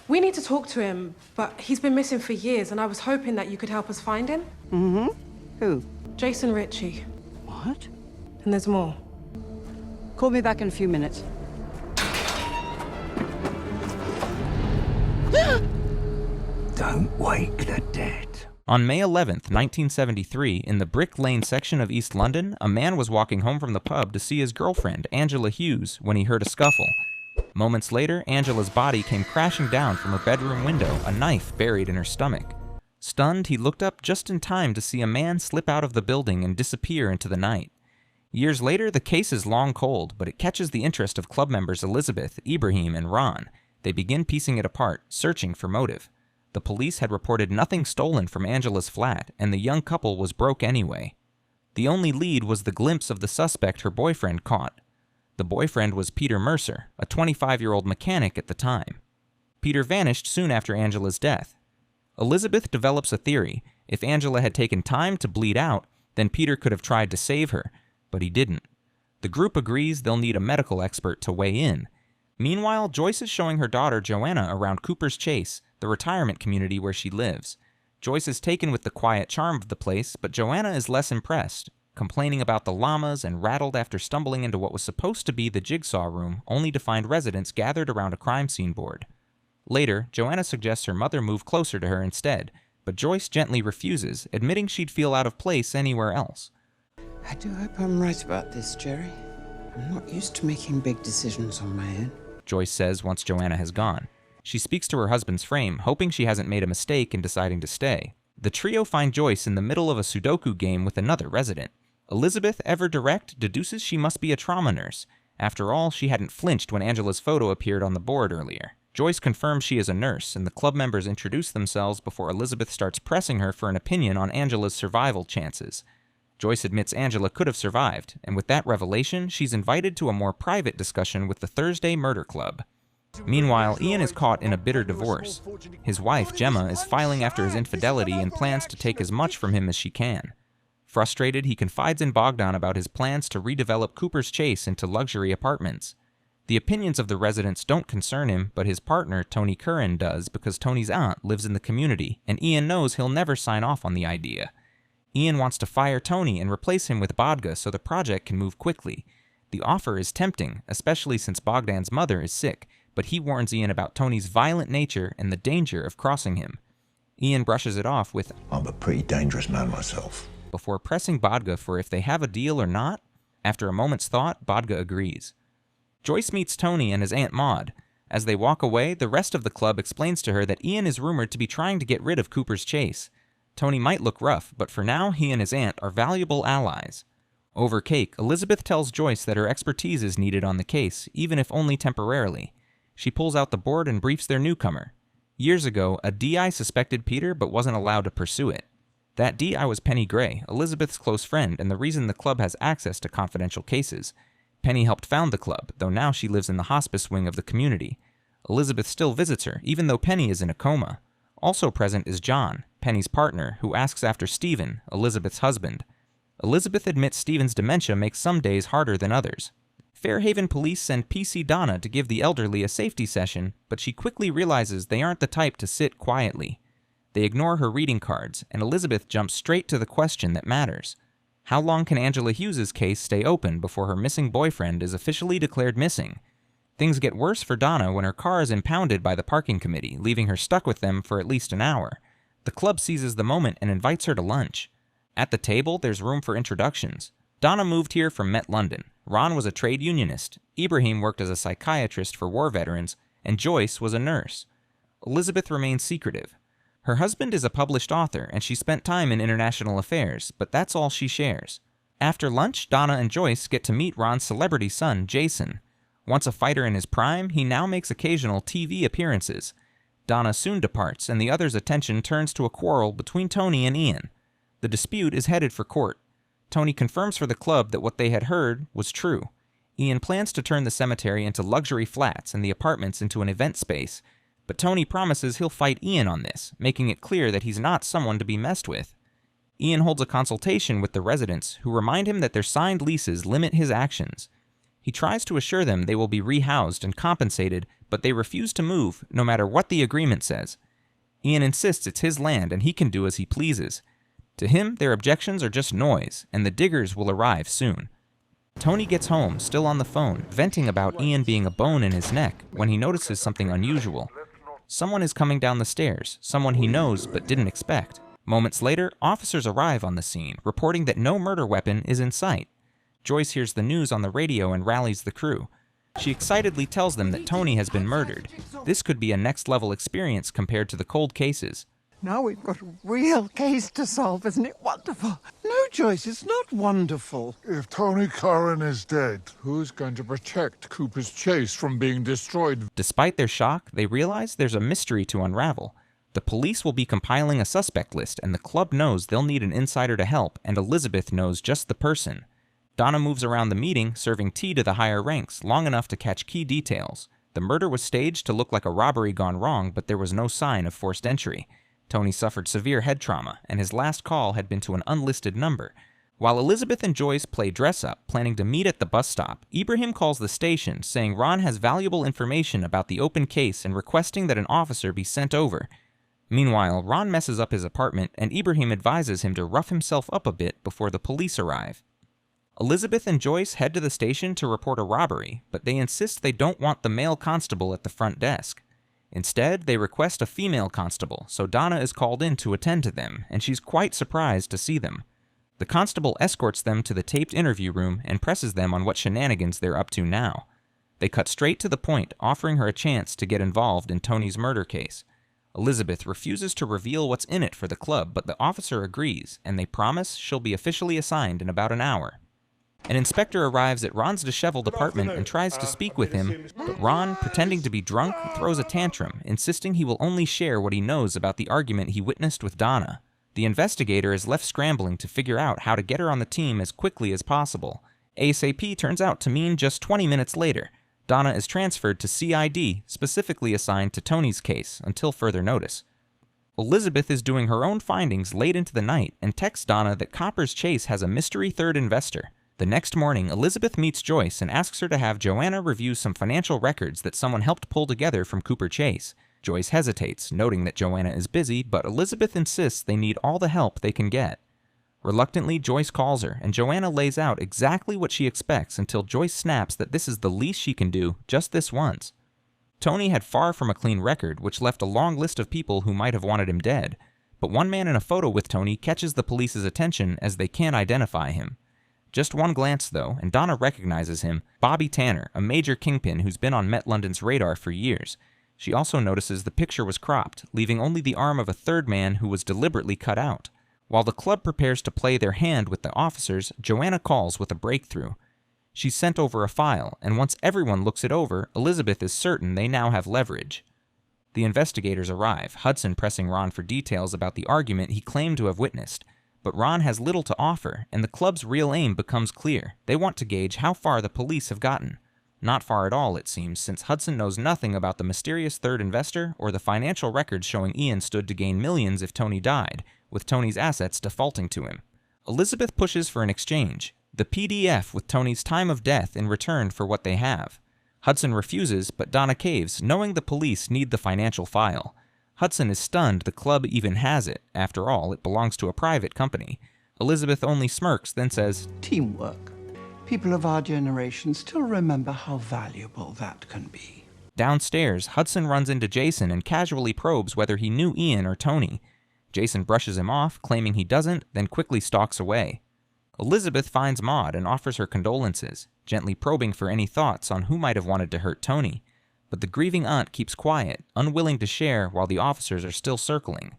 We need to talk to him, but he's been missing for years, and I was hoping that you could help us find him. Mm-hmm. Who? Jason Ritchie. What? And there's more. Call me back in a few minutes. Don't wake the dead. On May 11th, 1973, in the Brick Lane section of East London, a man was walking home from the pub to see his girlfriend, Angela Hughes, when he heard a scuffle. Moments later, Angela's body came crashing down from her bedroom window, a knife buried in her stomach. Stunned, he looked up just in time to see a man slip out of the building and disappear into the night. Years later, the case is long cold, but it catches the interest of club members Elizabeth, Ibrahim, and Ron. They begin piecing it apart, searching for motive. The police had reported nothing stolen from Angela's flat, and the young couple was broke anyway. The only lead was the glimpse of the suspect her boyfriend caught. The boyfriend was Peter Mercer, a 25-year-old mechanic at the time. Peter vanished soon after Angela's death. Elizabeth develops a theory. If Angela had taken time to bleed out, then Peter could have tried to save her, but he didn't. The group agrees they'll need a medical expert to weigh in. Meanwhile, Joyce is showing her daughter Joanna around Cooper's Chase, the retirement community where she lives. Joyce is taken with the quiet charm of the place, but Joanna is less impressed, complaining about the llamas and rattled after stumbling into what was supposed to be the jigsaw room, only to find residents gathered around a crime scene board. Later, Joanna suggests her mother move closer to her instead, but Joyce gently refuses, admitting she'd feel out of place anywhere else. I do hope I'm right about this, Jerry. I'm not used to making big decisions on my own. Joyce says once Joanna has gone. She speaks to her husband's frame, hoping she hasn't made a mistake in deciding to stay. The trio find Joyce in the middle of a Sudoku game with another resident. Elizabeth, ever direct, deduces she must be a trauma nurse. After all, she hadn't flinched when Angela's photo appeared on the board earlier. Joyce confirms she is a nurse, and the club members introduce themselves before Elizabeth starts pressing her for an opinion on Angela's survival chances. Joyce admits Angela could have survived, and with that revelation, she's invited to a more private discussion with the Thursday Murder Club. Meanwhile, Ian is caught in a bitter divorce. His wife, Gemma, is filing after his infidelity and plans to take as much from him as she can. Frustrated, he confides in Bogdan about his plans to redevelop Cooper's Chase into luxury apartments. The opinions of the residents don't concern him, but his partner, Tony Curran, does because Tony's aunt lives in the community, and Ian knows he'll never sign off on the idea. Ian wants to fire Tony and replace him with Bodga so the project can move quickly. The offer is tempting, especially since Bogdan's mother is sick, but he warns Ian about Tony's violent nature and the danger of crossing him. Ian brushes it off with, I'm a pretty dangerous man myself. Before pressing Bodga for if they have a deal or not. After a moment's thought, Bodga agrees. Joyce meets Tony and his Aunt Maud. As they walk away, the rest of the club explains to her that Ian is rumored to be trying to get rid of Cooper's Chase. Tony might look rough, but for now he and his aunt are valuable allies. Over cake, Elizabeth tells Joyce that her expertise is needed on the case, even if only temporarily. She pulls out the board and briefs their newcomer. Years ago, a DI suspected Peter but wasn't allowed to pursue it. That DI was Penny Gray, Elizabeth's close friend and the reason the club has access to confidential cases. Penny helped found the club, though now she lives in the hospice wing of the community. Elizabeth still visits her, even though Penny is in a coma. Also present is John, Penny's partner, who asks after Stephen, Elizabeth's husband. Elizabeth admits Stephen's dementia makes some days harder than others. Fairhaven police send PC Donna to give the elderly a safety session, but she quickly realizes they aren't the type to sit quietly. They ignore her reading cards, and Elizabeth jumps straight to the question that matters. How long can Angela Hughes's case stay open before her missing boyfriend is officially declared missing? Things get worse for Donna when her car is impounded by the parking committee, leaving her stuck with them for at least an hour. The club seizes the moment and invites her to lunch. At the table, there's room for introductions. Donna moved here from Met London. Ron was a trade unionist. Ibrahim worked as a psychiatrist for war veterans, and Joyce was a nurse. Elizabeth remains secretive. Her husband is a published author, and she spent time in international affairs, but that's all she shares. After lunch, Donna and Joyce get to meet Ron's celebrity son, Jason. Once a fighter in his prime, he now makes occasional TV appearances. Donna soon departs, and the others' attention turns to a quarrel between Tony and Ian. The dispute is headed for court. Tony confirms for the club that what they had heard was true. Ian plans to turn the cemetery into luxury flats and the apartments into an event space, but Tony promises he'll fight Ian on this, making it clear that he's not someone to be messed with. Ian holds a consultation with the residents, who remind him that their signed leases limit his actions. He tries to assure them they will be rehoused and compensated, but they refuse to move, no matter what the agreement says. Ian insists it's his land and he can do as he pleases. To him, their objections are just noise, and the diggers will arrive soon. Tony gets home, still on the phone, venting about Ian being a bone in his neck, when he notices something unusual. Someone is coming down the stairs, someone he knows but didn't expect. Moments later, officers arrive on the scene, reporting that no murder weapon is in sight. Joyce hears the news on the radio and rallies the crew. She excitedly tells them that Tony has been murdered. This could be a next-level experience compared to the cold cases. Now we've got a real case to solve, isn't it wonderful? No, Joyce, it's not wonderful. If Tony Curran is dead, who's going to protect Cooper's Chase from being destroyed? Despite their shock, they realize there's a mystery to unravel. The police will be compiling a suspect list, and the club knows they'll need an insider to help, and Elizabeth knows just the person. Donna moves around the meeting, serving tea to the higher ranks, long enough to catch key details. The murder was staged to look like a robbery gone wrong, but there was no sign of forced entry. Tony suffered severe head trauma, and his last call had been to an unlisted number. While Elizabeth and Joyce play dress-up, planning to meet at the bus stop, Ibrahim calls the station, saying Ron has valuable information about the open case and requesting that an officer be sent over. Meanwhile, Ron messes up his apartment, and Ibrahim advises him to rough himself up a bit before the police arrive. Elizabeth and Joyce head to the station to report a robbery, but they insist they don't want the male constable at the front desk. Instead, they request a female constable, so Donna is called in to attend to them, and she's quite surprised to see them. The constable escorts them to the taped interview room and presses them on what shenanigans they're up to now. They cut straight to the point, offering her a chance to get involved in Tony's murder case. Elizabeth refuses to reveal what's in it for the club, but the officer agrees, and they promise she'll be officially assigned in about an hour. An inspector arrives at Ron's disheveled apartment and tries to speak with him, but Ron, pretending to be drunk, throws a tantrum, insisting he will only share what he knows about the argument he witnessed with Donna. The investigator is left scrambling to figure out how to get her on the team as quickly as possible. ASAP turns out to mean just 20 minutes later. Donna is transferred to CID, specifically assigned to Tony's case, until further notice. Elizabeth is doing her own findings late into the night and texts Donna that Copper's Chase has a mystery third investor. The next morning, Elizabeth meets Joyce and asks her to have Joanna review some financial records that someone helped pull together from Cooper Chase. Joyce hesitates, noting that Joanna is busy, but Elizabeth insists they need all the help they can get. Reluctantly, Joyce calls her, and Joanna lays out exactly what she expects until Joyce snaps that this is the least she can do, just this once. Tony had far from a clean record, which left a long list of people who might have wanted him dead. But one man in a photo with Tony catches the police's attention as they can't identify him. Just one glance, though, and Donna recognizes him, Bobby Tanner, a major kingpin who's been on Met London's radar for years. She also notices the picture was cropped, leaving only the arm of a third man who was deliberately cut out. While the club prepares to play their hand with the officers, Joanna calls with a breakthrough. She's sent over a file, and once everyone looks it over, Elizabeth is certain they now have leverage. The investigators arrive, Hudson pressing Ron for details about the argument he claimed to have witnessed. But Ron has little to offer, and the club's real aim becomes clear. They want to gauge how far the police have gotten. Not far at all, it seems, since Hudson knows nothing about the mysterious third investor or the financial records showing Ian stood to gain millions if Tony died, with Tony's assets defaulting to him. Elizabeth pushes for an exchange, the PDF with Tony's time of death in return for what they have. Hudson refuses, but Donna caves, knowing the police need the financial file. Hudson is stunned the club even has it. After all, it belongs to a private company. Elizabeth only smirks, then says, Teamwork. People of our generation still remember how valuable that can be. Downstairs, Hudson runs into Jason and casually probes whether he knew Ian or Tony. Jason brushes him off, claiming he doesn't, then quickly stalks away. Elizabeth finds Maud and offers her condolences, gently probing for any thoughts on who might have wanted to hurt Tony. But the grieving aunt keeps quiet, unwilling to share while the officers are still circling.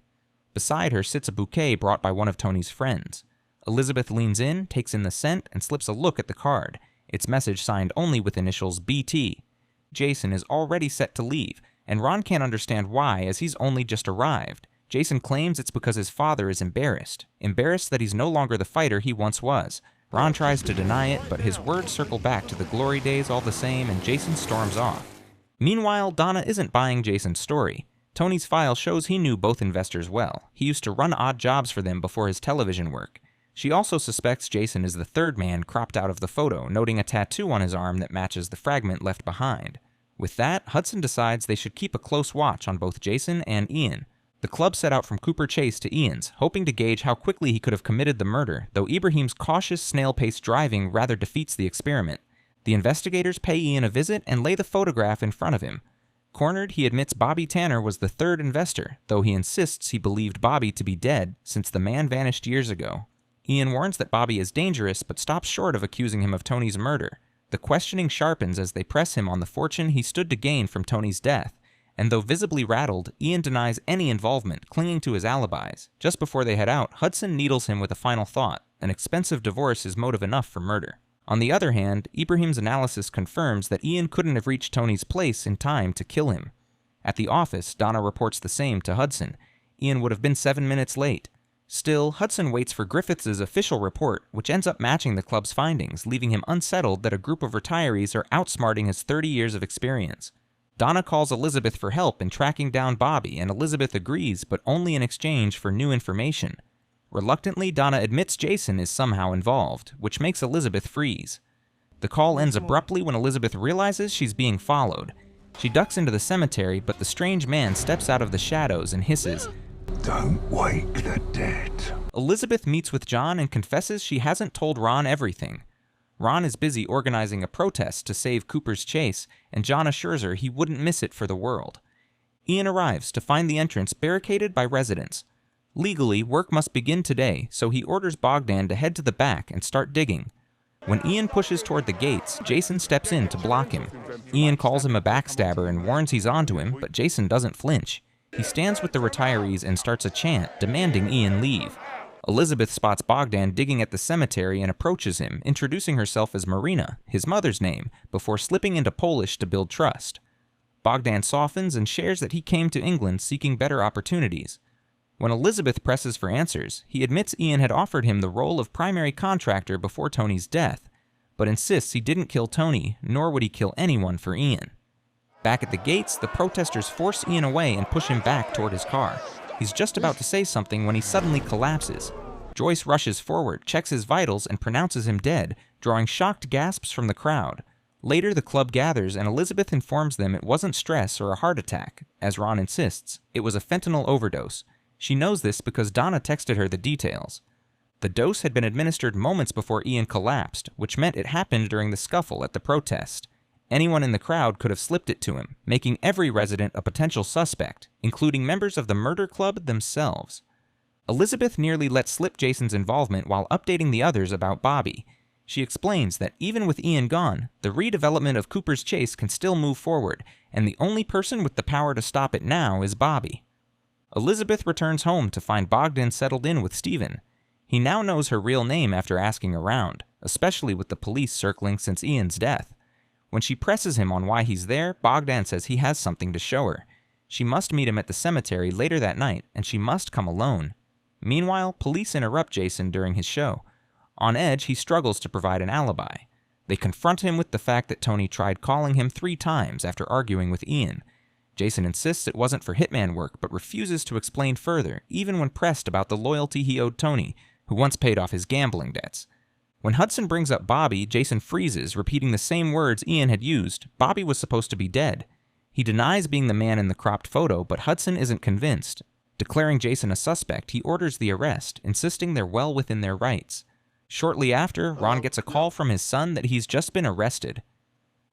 Beside her sits a bouquet brought by one of Tony's friends. Elizabeth leans in, takes in the scent, and slips a look at the card, its message signed only with initials BT. Jason is already set to leave, and Ron can't understand why as he's only just arrived. Jason claims it's because his father is embarrassed that he's no longer the fighter he once was. Ron tries to deny it, but his words circle back to the glory days all the same, and Jason storms off. Meanwhile, Donna isn't buying Jason's story. Tony's file shows he knew both investors well. He used to run odd jobs for them before his television work. She also suspects Jason is the third man cropped out of the photo, noting a tattoo on his arm that matches the fragment left behind. With that, Hudson decides they should keep a close watch on both Jason and Ian. The club set out from Cooper Chase to Ian's, hoping to gauge how quickly he could have committed the murder, though Ibrahim's cautious, snail-paced driving rather defeats the experiment. The investigators pay Ian a visit and lay the photograph in front of him. Cornered, he admits Bobby Tanner was the third investor, though he insists he believed Bobby to be dead since the man vanished years ago. Ian warns that Bobby is dangerous, but stops short of accusing him of Tony's murder. The questioning sharpens as they press him on the fortune he stood to gain from Tony's death, and though visibly rattled, Ian denies any involvement, clinging to his alibis. Just before they head out, Hudson needles him with a final thought: an expensive divorce is motive enough for murder. On the other hand, Ibrahim's analysis confirms that Ian couldn't have reached Tony's place in time to kill him. At the office, Donna reports the same to Hudson. Ian would have been 7 minutes late. Still, Hudson waits for Griffiths' official report, which ends up matching the club's findings, leaving him unsettled that a group of retirees are outsmarting his 30 years of experience. Donna calls Elizabeth for help in tracking down Bobby, and Elizabeth agrees, but only in exchange for new information. Reluctantly, Donna admits Jason is somehow involved, which makes Elizabeth freeze. The call ends abruptly when Elizabeth realizes she's being followed. She ducks into the cemetery, but the strange man steps out of the shadows and hisses, Don't wake the dead. Elizabeth meets with John and confesses she hasn't told Ron everything. Ron is busy organizing a protest to save Cooper's Chase, and John assures her he wouldn't miss it for the world. Ian arrives to find the entrance barricaded by residents. Legally, work must begin today, so he orders Bogdan to head to the back and start digging. When Ian pushes toward the gates, Jason steps in to block him. Ian calls him a backstabber and warns he's onto him, but Jason doesn't flinch. He stands with the retirees and starts a chant, demanding Ian leave. Elizabeth spots Bogdan digging at the cemetery and approaches him, introducing herself as Marina, his mother's name, before slipping into Polish to build trust. Bogdan softens and shares that he came to England seeking better opportunities. When Elizabeth presses for answers, he admits Ian had offered him the role of primary contractor before Tony's death, but insists he didn't kill Tony, nor would he kill anyone for Ian. Back at the gates, the protesters force Ian away and push him back toward his car. He's just about to say something when he suddenly collapses. Joyce rushes forward, checks his vitals, and pronounces him dead, drawing shocked gasps from the crowd. Later, the club gathers, and Elizabeth informs them it wasn't stress or a heart attack. As Ron insists, it was a fentanyl overdose. She knows this because Donna texted her the details. The dose had been administered moments before Ian collapsed, which meant it happened during the scuffle at the protest. Anyone in the crowd could have slipped it to him, making every resident a potential suspect, including members of the murder club themselves. Elizabeth nearly let slip Jason's involvement while updating the others about Bobby. She explains that even with Ian gone, the redevelopment of Cooper's Chase can still move forward, and the only person with the power to stop it now is Bobby. Elizabeth returns home to find Bogdan settled in with Stephen. He now knows her real name after asking around, especially with the police circling since Ian's death. When she presses him on why he's there, Bogdan says he has something to show her. She must meet him at the cemetery later that night, and she must come alone. Meanwhile, police interrupt Jason during his show. On edge, he struggles to provide an alibi. They confront him with the fact that Tony tried calling him 3 times after arguing with Ian. Jason insists it wasn't for hitman work, but refuses to explain further, even when pressed about the loyalty he owed Tony, who once paid off his gambling debts. When Hudson brings up Bobby, Jason freezes, repeating the same words Ian had used. Bobby was supposed to be dead. He denies being the man in the cropped photo, but Hudson isn't convinced. Declaring Jason a suspect, he orders the arrest, insisting they're well within their rights. Shortly after, Ron gets a call from his son that he's just been arrested.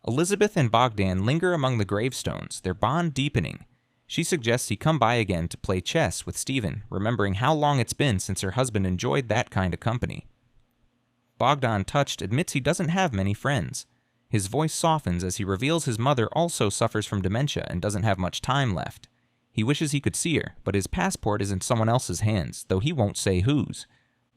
Elizabeth and Bogdan linger among the gravestones, their bond deepening. She suggests he come by again to play chess with Stephen, remembering how long it's been since her husband enjoyed that kind of company. Bogdan, touched, admits he doesn't have many friends. His voice softens as he reveals his mother also suffers from dementia and doesn't have much time left. He wishes he could see her, but his passport is in someone else's hands, though he won't say whose.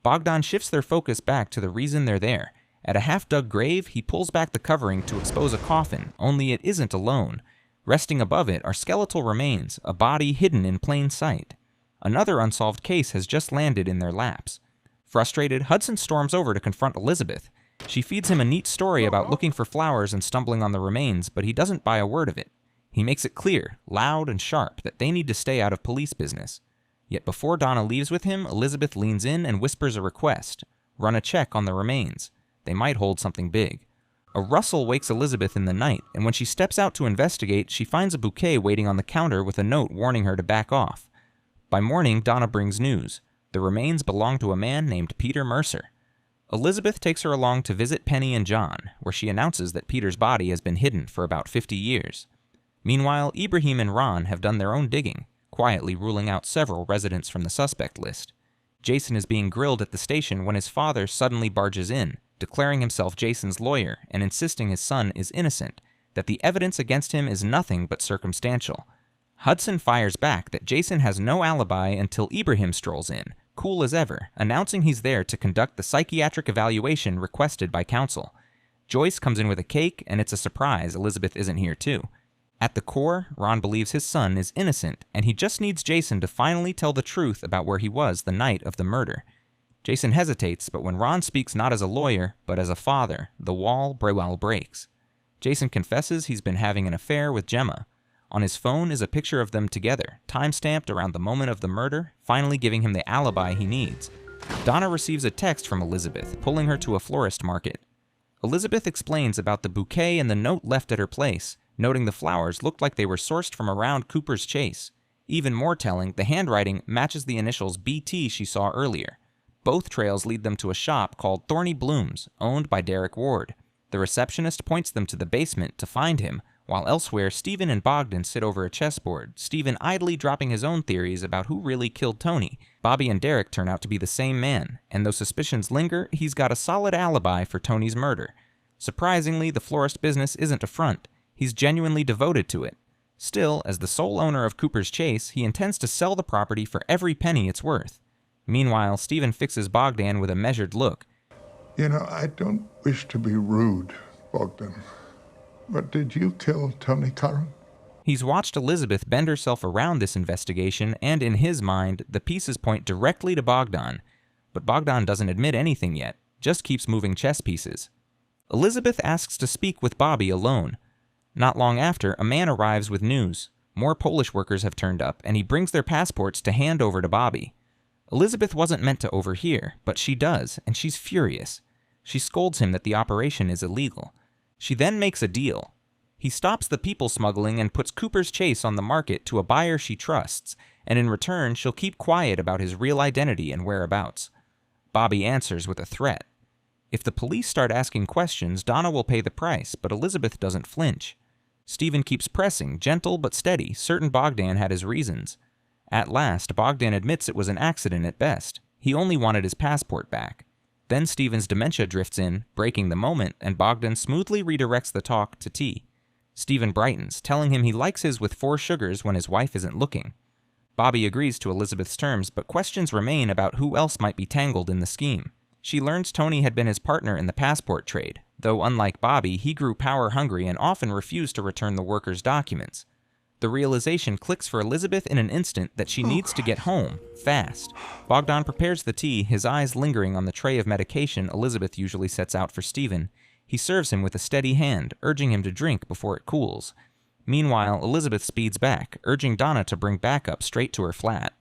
Bogdan shifts their focus back to the reason they're there. At a half-dug grave, he pulls back the covering to expose a coffin, only it isn't alone. Resting above it are skeletal remains, a body hidden in plain sight. Another unsolved case has just landed in their laps. Frustrated, Hudson storms over to confront Elizabeth. She feeds him a neat story about looking for flowers and stumbling on the remains, but he doesn't buy a word of it. He makes it clear, loud and sharp, that they need to stay out of police business. Yet before Donna leaves with him, Elizabeth leans in and whispers a request. run a check on the remains. They might hold something big. A rustle wakes Elizabeth in the night, and when she steps out to investigate, she finds a bouquet waiting on the counter with a note warning her to back off. By morning, Donna brings news. The remains belong to a man named Peter Mercer. Elizabeth takes her along to visit Penny and John, where she announces that Peter's body has been hidden for about 50 years. Meanwhile, Ibrahim and Ron have done their own digging, quietly ruling out several residents from the suspect list. Jason is being grilled at the station when his father suddenly barges in, declaring himself Jason's lawyer and insisting his son is innocent, that the evidence against him is nothing but circumstantial. Hudson fires back that Jason has no alibi until Ibrahim strolls in, cool as ever, announcing he's there to conduct the psychiatric evaluation requested by counsel. Joyce comes in with a cake, and it's a surprise Elizabeth isn't here too. At the core, Ron believes his son is innocent, and he just needs Jason to finally tell the truth about where he was the night of the murder. Jason hesitates, but when Ron speaks not as a lawyer, but as a father, the wall breaks. Jason confesses he's been having an affair with Gemma. On his phone is a picture of them together, time-stamped around the moment of the murder, finally giving him the alibi he needs. Donna receives a text from Elizabeth, pulling her to a florist market. Elizabeth explains about the bouquet and the note left at her place, noting the flowers looked like they were sourced from around Cooper's Chase. Even more telling, the handwriting matches the initials BT she saw earlier. Both trails lead them to a shop called Thorny Blooms, owned by Derek Ward. The receptionist points them to the basement to find him, while elsewhere Stephen and Bogdan sit over a chessboard, Stephen idly dropping his own theories about who really killed Tony. Bobby and Derek turn out to be the same man, and though suspicions linger, he's got a solid alibi for Tony's murder. Surprisingly, the florist business isn't a front. He's genuinely devoted to it. Still, as the sole owner of Cooper's Chase, he intends to sell the property for every penny it's worth. Meanwhile, Stephen fixes Bogdan with a measured look. You know, I don't wish to be rude, Bogdan, but did you kill Tony Curran? He's watched Elizabeth bend herself around this investigation, and in his mind, the pieces point directly to Bogdan. But Bogdan doesn't admit anything yet, just keeps moving chess pieces. Elizabeth asks to speak with Bobby alone. Not long after, a man arrives with news. More Polish workers have turned up, and he brings their passports to hand over to Bobby. Elizabeth wasn't meant to overhear, but she does, and she's furious. She scolds him that the operation is illegal. She then makes a deal. He stops the people smuggling and puts Cooper's Chase on the market to a buyer she trusts, and in return she'll keep quiet about his real identity and whereabouts. Bobby answers with a threat. If the police start asking questions, Donna will pay the price, but Elizabeth doesn't flinch. Stephen keeps pressing, gentle but steady, certain Bogdan had his reasons. At last, Bogdan admits it was an accident at best. He only wanted his passport back. Then Stephen's dementia drifts in, breaking the moment, and Bogdan smoothly redirects the talk to tea. Stephen brightens, telling him he likes his with 4 sugars when his wife isn't looking. Bobby agrees to Elizabeth's terms, but questions remain about who else might be tangled in the scheme. She learns Tony had been his partner in the passport trade, though unlike Bobby, he grew power-hungry and often refused to return the workers' documents. The realization clicks for Elizabeth in an instant that she needs to get home, fast. Bogdan prepares the tea, his eyes lingering on the tray of medication Elizabeth usually sets out for Stephen. He serves him with a steady hand, urging him to drink before it cools. Meanwhile, Elizabeth speeds back, urging Donna to bring backup straight to her flat.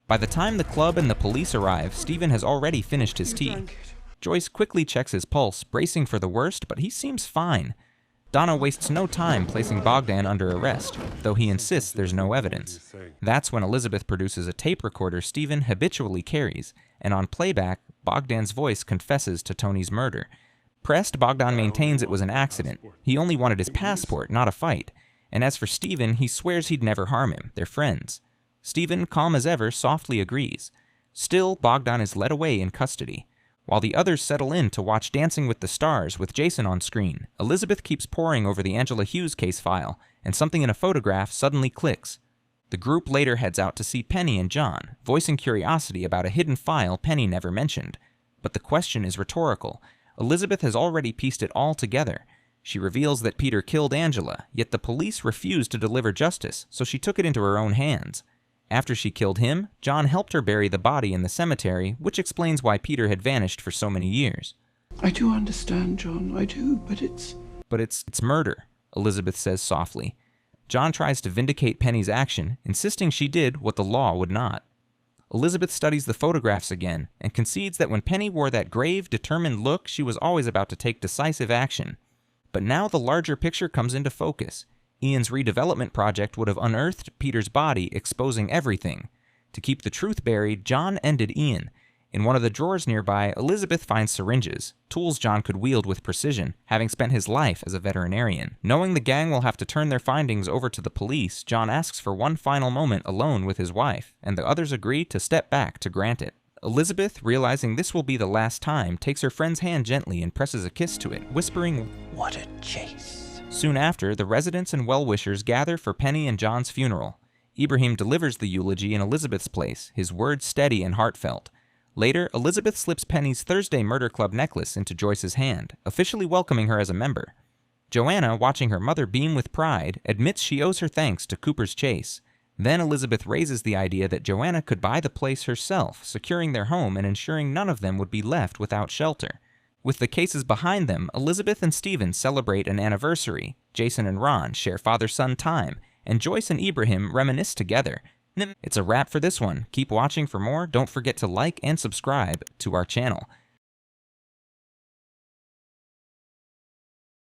By the time the club and the police arrive, Stephen has already finished his tea. Joyce quickly checks his pulse, bracing for the worst, but he seems fine. Donna wastes no time placing Bogdan under arrest, though he insists there's no evidence. That's when Elizabeth produces a tape recorder Stephen habitually carries, and on playback, Bogdan's voice confesses to Tony's murder. Pressed, Bogdan maintains it was an accident. He only wanted his passport, not a fight. And as for Stephen, he swears he'd never harm him. They're friends. Stephen, calm as ever, softly agrees. Still, Bogdan is led away in custody. While the others settle in to watch Dancing with the Stars with Jason on screen, Elizabeth keeps poring over the Angela Hughes case file, and something in a photograph suddenly clicks. The group later heads out to see Penny and John, voicing curiosity about a hidden file Penny never mentioned. But the question is rhetorical. Elizabeth has already pieced it all together. She reveals that Peter killed Angela, yet the police refused to deliver justice, so she took it into her own hands. After she killed him, John helped her bury the body in the cemetery, which explains why Peter had vanished for so many years. I do understand, John, I do, but it's... But it's murder, Elizabeth says softly. John tries to vindicate Penny's action, insisting she did what the law would not. Elizabeth studies the photographs again and concedes that when Penny wore that grave, determined look, she was always about to take decisive action. But now the larger picture comes into focus. Ian's redevelopment project would have unearthed Peter's body, exposing everything. To keep the truth buried, John ended Ian. In one of the drawers nearby, Elizabeth finds syringes, tools John could wield with precision, having spent his life as a veterinarian. Knowing the gang will have to turn their findings over to the police, John asks for one final moment alone with his wife, and the others agree to step back to grant it. Elizabeth, realizing this will be the last time, takes her friend's hand gently and presses a kiss to it, whispering, What a chase. Soon after, the residents and well-wishers gather for Penny and John's funeral. Ibrahim delivers the eulogy in Elizabeth's place, his words steady and heartfelt. Later, Elizabeth slips Penny's Thursday Murder Club necklace into Joyce's hand, officially welcoming her as a member. Joanna, watching her mother beam with pride, admits she owes her thanks to Cooper's Chase. Then Elizabeth raises the idea that Joanna could buy the place herself, securing their home and ensuring none of them would be left without shelter. With the cases behind them, Elizabeth and Stephen celebrate an anniversary, Jason and Ron share father-son time, and Joyce and Ibrahim reminisce together. It's a wrap for this one. Keep watching for more. Don't forget to like and subscribe to our channel.